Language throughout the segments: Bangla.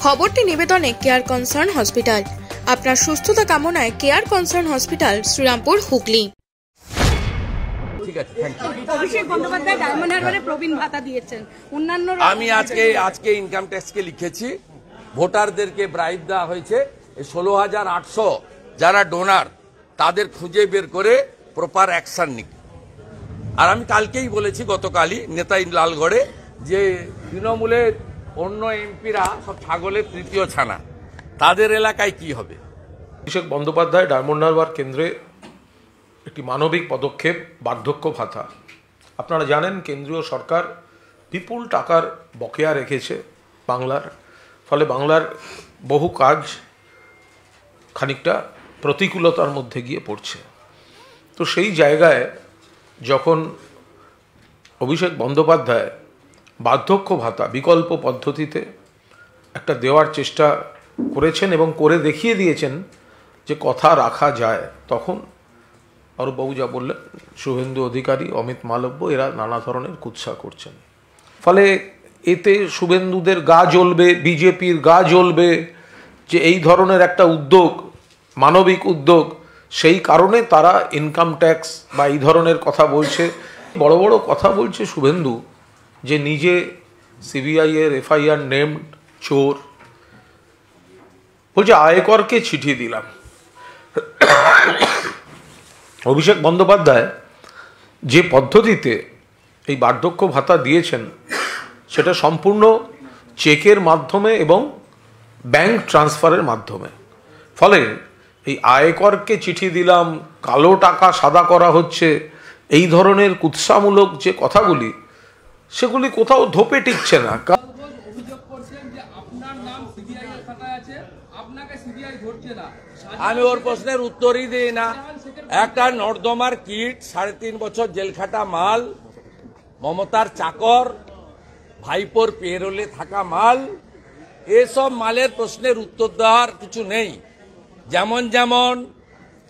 খবরটি নিবেদনে কেয়ার কনসার্ন হসপিটাল। আপনার সুস্থতা কামনায় Care Concern hospital, Shrirampur, Hooghly. ঠিক আছে, thank you. Abhishek Bandyopadhyay Diamond হারবারে প্রবীণ ভাতা দিয়েছেন। অন্যান্য আমি আজকে ইনকাম ট্যাক্সকে লিখেছি, ভোটারদেরকে ব্রাইব দেওয়া হয়েছে। 16,800 যারা ডোনার তাদের খুঁজে বের করে প্রপার অ্যাকশন নিক। আর আমি কালকেই বলেছি, গতকালই নেতাই লালগড়ে, যে তৃণমূলের অন্য এমপিরা সব ছাগলের তৃতীয় ছানা, তাদের এলাকায় কি হবে। অভিষেক বন্দ্যোপাধ্যায় ডায়মন্ড হারবার কেন্দ্রে একটি মানবিক পদক্ষেপ, বার্ধক্য ভাতা। আপনারা জানেন কেন্দ্রীয় সরকার বিপুল টাকার বকেয়া রেখেছে বাংলার, ফলে বাংলার বহু কাজ খানিকটা প্রতিকূলতার মধ্যে গিয়ে পড়ছে। তো সেই জায়গায় যখন অভিষেক বন্দ্যোপাধ্যায় বার্ধক্য ভাতা বিকল্প পদ্ধতিতে একটা দেওয়ার চেষ্টা করেছেন এবং করে দেখিয়ে দিয়েছেন যে কথা রাখা যায়, তখন অরূপবাবু যা বললেন, শুভেন্দু অধিকারী, অমিত মালব্য, এরা নানা ধরনের কুৎসা করছেন। ফলে এতে শুভেন্দুদের গা জ্বলবে, বিজেপির গা জ্বলবে যে এই ধরনের একটা উদ্যোগ, মানবিক উদ্যোগ, সেই কারণে তারা ইনকাম ট্যাক্স বা এই ধরনের কথা বলছে। বড় বড় কথা বলছে শুভেন্দু, যে নিজে সিবিআই এর এফআইআর নেমড চোর, বলছে আয়করকে চিঠি দিলাম। অভিষেক বন্দ্যোপাধ্যায় যে পদ্ধতিতে এই বার্ধক্য ভাতা দিয়েছেন সেটা সম্পূর্ণ চেকের মাধ্যমে এবং ব্যাংক ট্রান্সফারের মাধ্যমে। ফলে এই আয়করকে চিঠি দিলাম, কালো টাকা সাদা করা হচ্ছে, এই ধরনের কুৎসামূলক যে কথাগুলি, সেগুলি কোথাও ধোপে টিকছে না। আমি ওর প্রশ্নের উত্তরই দিই না। একটা নর্দমার কিট, 3.5 বছর জেলখাটা মাল, মমতার চাকর, ভাইপোর পেরোলে থাকা মাল, এসব মালের প্রশ্নের উত্তর দেওয়ার কিছু নেই। যেমন যেমন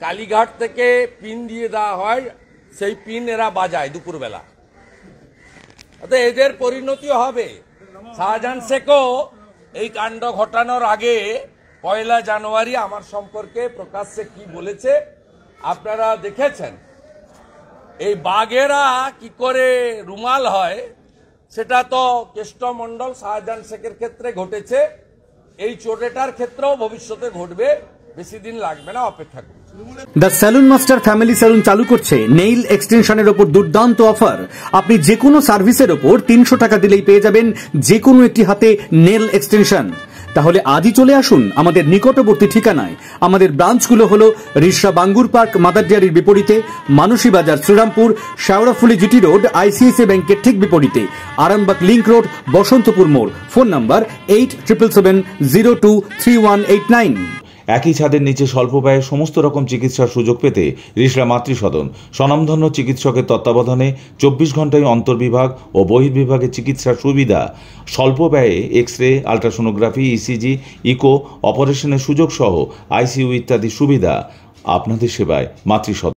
কালীঘাট থেকে পিন দিয়ে দেওয়া হয়, সেই পিন এরা বাজায় দুপুরবেলা, এদের পরিণতি হবে। শাহজাহান শেখও এই কাণ্ড ঘটানোর আগে 1 জানুয়ারি আমার সম্পর্কে প্রকাশ্যে কি বলেছে আপনারা দেখেছেন। এই বাঘেরা কি করে রুমাল হয় সেটা তো কেষ্টমণ্ডল শাহজাহান শেখের ক্ষেত্রে ঘটেছে, এই চোরেটার ক্ষেত্রেও ভবিষ্যতে ঘটবে, বেশি দিন লাগবে না, অপেক্ষা করুন। The salon master family salon চালু করছে নেইল এক্সটেনশনের ওপর দুর্দান্ত অফার। আপনি যে কোনো সার্ভিসের ওপর 300 টাকা দিলেই পেয়ে যাবেন যে কোনো একটি হাতে নেল এক্সটেনশন। তাহলে আজই চলে আসুন আমাদের নিকটবর্তী ঠিকানায়। আমাদের ব্রাঞ্চগুলো হলো রিষড়া বাঙ্গুর পার্ক মাদার ডেয়ারির বিপরীতে, Manasi Bazar Serampore, Sheoraphuli GT road ICICI ব্যাংকের ঠিক বিপরীতে, আরামবাগ লিংক রোড বসন্তপুর মোড়। Phone number 8777023189। একই ছাদের নিচে স্বল্প ব্যয়ে সমস্ত রকম চিকিৎসার সুযোগ পেতে রিষড়া মাতৃসদন স্বনামধন্য চিকিৎসকের তত্ত্বাবধানে 24 ঘন্টায় অন্তর্বিভাগ ও বহির্বিভাগে চিকিৎসার সুবিধা, স্বল্প ব্যয়ে X ray, ultrasonography, ECG, eco অপারেশনের সুযোগ সহ আইসিইউ ইত্যাদি সুবিধা। আপনাদের সেবায় মাতৃসদন।